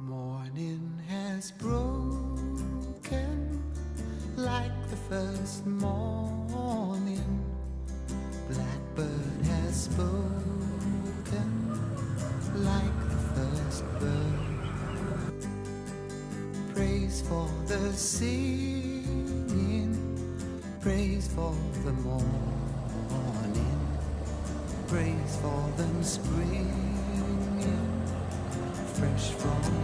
Morning has broken like the first morning. Blackbird has spoken like the first bird. Praise for the singing, praise for the morning, praise for them springing fresh from